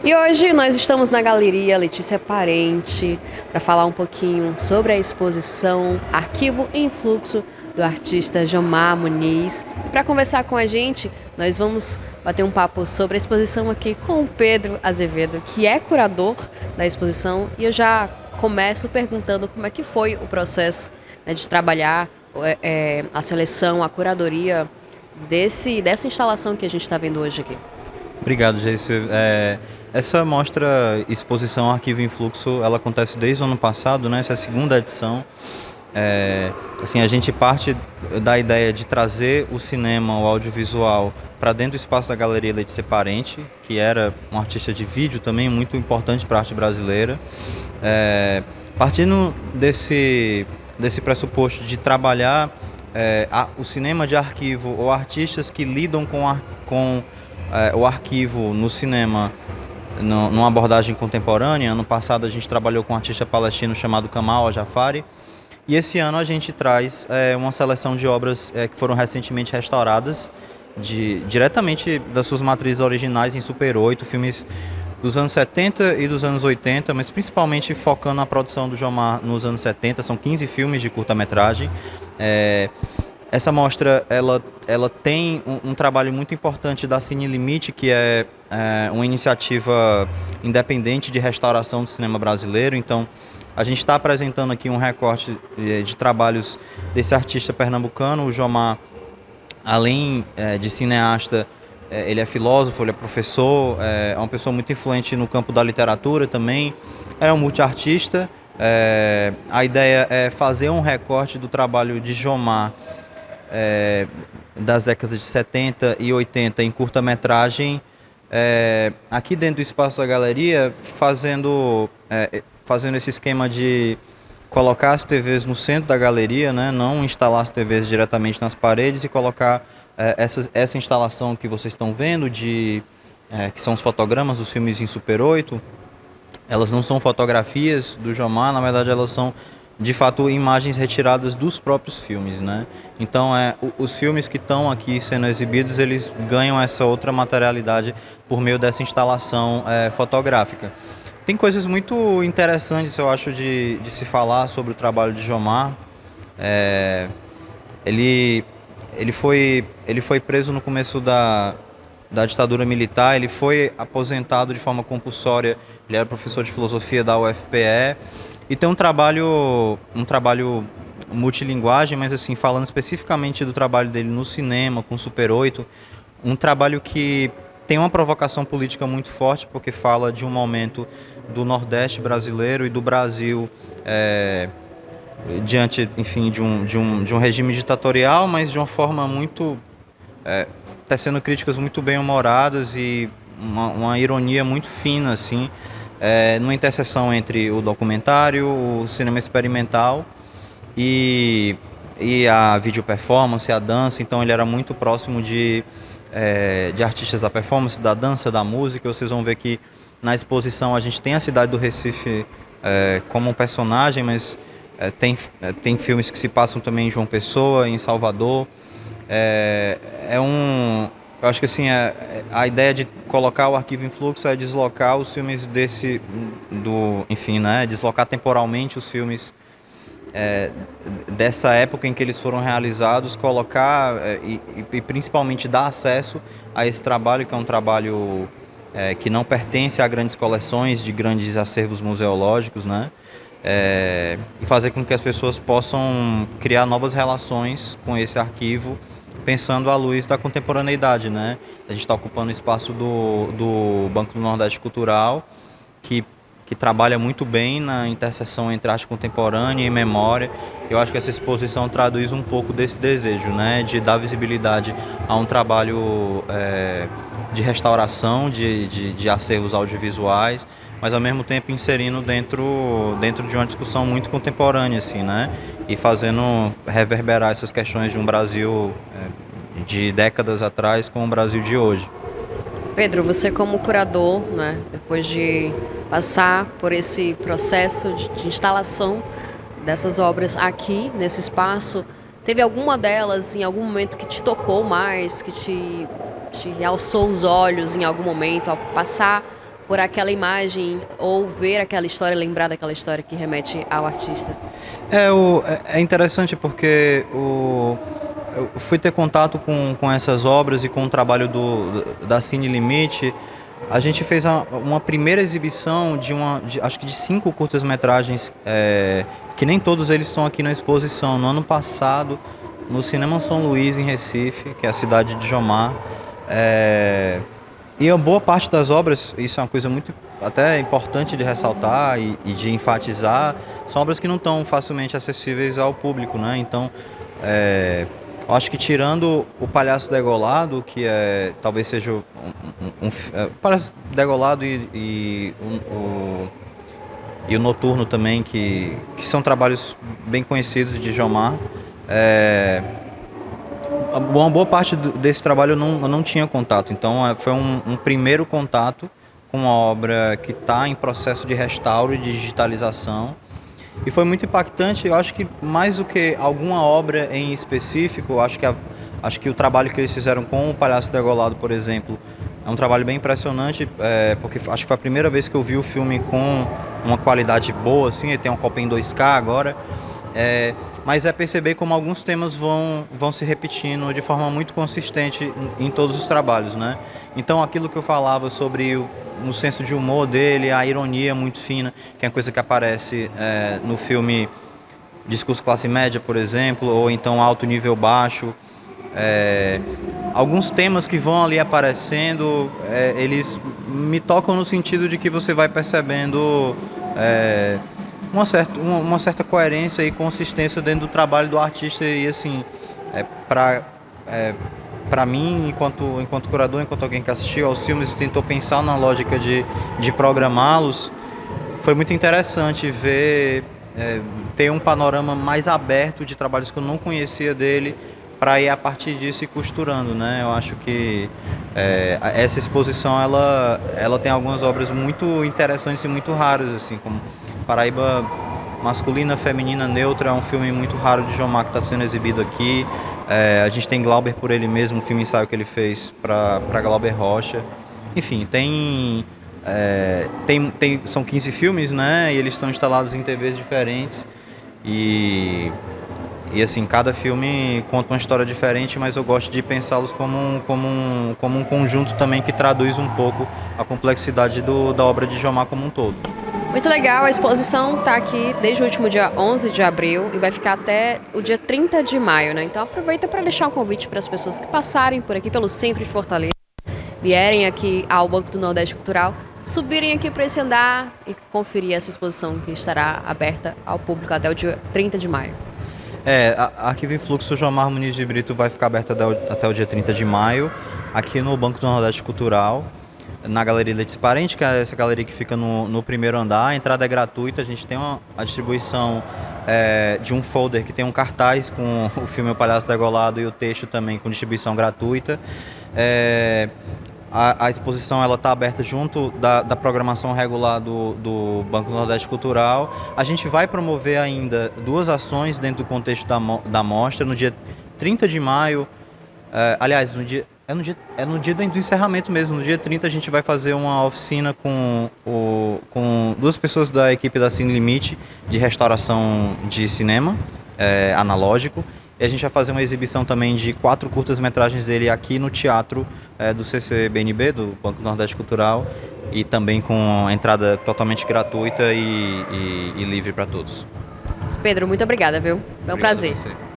E hoje nós estamos na Galeria Letícia Parente para falar um pouquinho sobre a exposição Arquivo em Fluxo do artista Jomar Muniz. Para conversar com a gente, nós vamos bater um papo sobre a exposição aqui com o Pedro Azevedo, que é curador da exposição, e eu já começo perguntando como é que foi o processo, né, de trabalhar a seleção, a curadoria dessa instalação que a gente está vendo hoje aqui. Obrigado, Geice. Essa mostra exposição Arquivo em Fluxo, ela acontece desde o ano passado, né? Essa é a segunda edição. Assim, a gente parte da ideia de trazer o cinema, o audiovisual, para dentro do espaço da Galeria Letícia Parente, que era um artista de vídeo também muito importante para a arte brasileira. Partindo desse pressuposto de trabalhar o cinema de arquivo ou artistas que lidam com o arquivo no cinema numa abordagem contemporânea. Ano passado a gente trabalhou com um artista palestino chamado Kamal Al-Jafari, e esse ano a gente traz uma seleção de obras que foram recentemente restauradas diretamente das suas matrizes originais em Super 8, filmes dos anos 70 e dos anos 80, mas principalmente focando na produção do Jomar nos anos 70. São 15 filmes de curta-metragem. Essa mostra ela tem um trabalho muito importante da Cine Limite, que é uma iniciativa independente de restauração do cinema brasileiro. Então, a gente está apresentando aqui um recorte de trabalhos desse artista pernambucano. O Jomar, além de cineasta, ele é filósofo, ele é professor, é uma pessoa muito influente no campo da literatura também. Ele é um multiartista. A ideia é fazer um recorte do trabalho de Jomar das décadas de 70 e 80 em curta-metragem, aqui dentro do espaço da galeria, fazendo esse esquema de colocar as TVs no centro da galeria, né? Não instalar as TVs diretamente nas paredes, e colocar essa instalação que vocês estão vendo, que são os fotogramas dos filmes em Super 8. Elas não são fotografias do Jomar, na verdade elas são de fato imagens retiradas dos próprios filmes, né? Então os filmes que estão aqui sendo exibidos, eles ganham essa outra materialidade por meio dessa instalação fotográfica. Tem coisas muito interessantes, eu acho, de se falar sobre o trabalho de Jomar. Ele foi preso no começo da ditadura militar. Ele foi aposentado de forma compulsória. Ele era professor de filosofia da UFPE. E tem um trabalho multilinguagem, mas assim, falando especificamente do trabalho dele no cinema, com Super 8, um trabalho que tem uma provocação política muito forte, porque fala de um momento do Nordeste brasileiro e do Brasil diante, enfim, de um regime ditatorial, mas de uma forma muito tecendo críticas muito bem-humoradas e uma ironia muito fina, assim, numa interseção entre o documentário, o cinema experimental e a video performance, a dança. Então ele era muito próximo de artistas da performance, da dança, da música. Vocês vão ver que na exposição a gente tem a cidade do Recife como um personagem, mas tem filmes que se passam também em João Pessoa, em Salvador. Eu acho que assim, a ideia de colocar o Arquivo em Fluxo é deslocar os filmes enfim, né, deslocar temporalmente os filmes dessa época em que eles foram realizados, colocar e principalmente dar acesso a esse trabalho, que é um trabalho que não pertence a grandes coleções de grandes acervos museológicos, né? E fazer com que as pessoas possam criar novas relações com esse arquivo, pensando à luz da contemporaneidade, né? A gente está ocupando o espaço do Banco do Nordeste Cultural, que trabalha muito bem na interseção entre arte contemporânea e memória. Eu acho que essa exposição traduz um pouco desse desejo, né? De dar visibilidade a um trabalho de restauração de acervos audiovisuais, mas ao mesmo tempo inserindo dentro de uma discussão muito contemporânea, assim, né? E fazendo reverberar essas questões de um Brasil de décadas atrás com o Brasil de hoje. Pedro, você como curador, né, depois de passar por esse processo de instalação dessas obras aqui nesse espaço, teve alguma delas em algum momento que te tocou mais, que te realçou os olhos em algum momento ao passar por aquela imagem ou ver aquela história, lembrar daquela história que remete ao artista. É interessante porque eu fui ter contato com essas obras e com o trabalho da Cine Limite. A gente fez uma primeira exibição acho que de 5 curtas-metragens, que nem todos eles estão aqui na exposição. No ano passado, no Cinema São Luís, em Recife, que é a cidade de Jomar. E a boa parte das obras, isso é uma coisa muito até importante de ressaltar e de enfatizar, são obras que não estão facilmente acessíveis ao público, né? Então, eu acho que tirando o Palhaço Degolado, que talvez seja Palhaço Degolado e o Noturno também, que são trabalhos bem conhecidos de Jomar, uma boa parte desse trabalho eu não tinha contato, então foi um primeiro contato com uma obra que está em processo de restauro e de digitalização. E foi muito impactante. Eu acho que mais do que alguma obra em específico, acho que o trabalho que eles fizeram com o Palhaço Degolado, por exemplo, é um trabalho bem impressionante, porque acho que foi a primeira vez que eu vi o filme com uma qualidade boa, assim, ele tem uma cópia em 2K agora. Mas perceber como alguns temas vão se repetindo de forma muito consistente em todos os trabalhos, né? Então aquilo que eu falava sobre no senso de humor dele, a ironia muito fina, que é uma coisa que aparece no filme Discurso Classe Média, por exemplo, ou então Alto Nível Baixo. Alguns temas que vão ali aparecendo, eles me tocam no sentido de que você vai percebendo uma certa coerência e consistência dentro do trabalho do artista. E assim, para mim, enquanto curador, enquanto alguém que assistiu aos filmes e tentou pensar na lógica de programá-los, foi muito interessante ver, ter um panorama mais aberto de trabalhos que eu não conhecia dele, para ir a partir disso e costurando, né? Eu acho que essa exposição ela tem algumas obras muito interessantes e muito raras, assim, como Paraíba Masculina, Feminina, Neutra, é um filme muito raro de Jomar que está sendo exibido aqui. A gente tem Glauber por Ele Mesmo, um filme ensaio que ele fez para Glauber Rocha. Enfim, são 15 filmes, né? E eles estão instalados em TVs diferentes. E assim, cada filme conta uma história diferente, mas eu gosto de pensá-los como um conjunto também que traduz um pouco a complexidade da obra de Jomar como um todo. Muito legal, a exposição está aqui desde o último dia 11 de abril e vai ficar até o dia 30 de maio, né? Então aproveita para deixar um convite para as pessoas que passarem por aqui pelo centro de Fortaleza, vierem aqui ao Banco do Nordeste Cultural, subirem aqui para esse andar e conferir essa exposição que estará aberta ao público até o dia 30 de maio. A Arquivo Influxo Jomar Muniz de Brito vai ficar aberta até o dia 30 de maio, aqui no Banco do Nordeste Cultural, na Galeria Letícia Parente, que é essa galeria que fica no primeiro andar. A entrada é gratuita, a gente tem a distribuição de um folder que tem um cartaz com o filme O Palhaço Degolado e o texto também com distribuição gratuita. A exposição está aberta junto da programação regular do Banco do Nordeste Cultural. A gente vai promover ainda 2 ações dentro do contexto da mostra. No dia 30 de maio, aliás, no dia do encerramento mesmo. No dia 30 a gente vai fazer uma oficina com 2 pessoas da equipe da Cine Limite de restauração de cinema analógico. E a gente vai fazer uma exibição também de 4 curtas-metragens dele aqui no teatro do CCBNB, do Banco do Nordeste Cultural, e também com entrada totalmente gratuita e livre para todos. Pedro, muito obrigada, viu? É um prazer.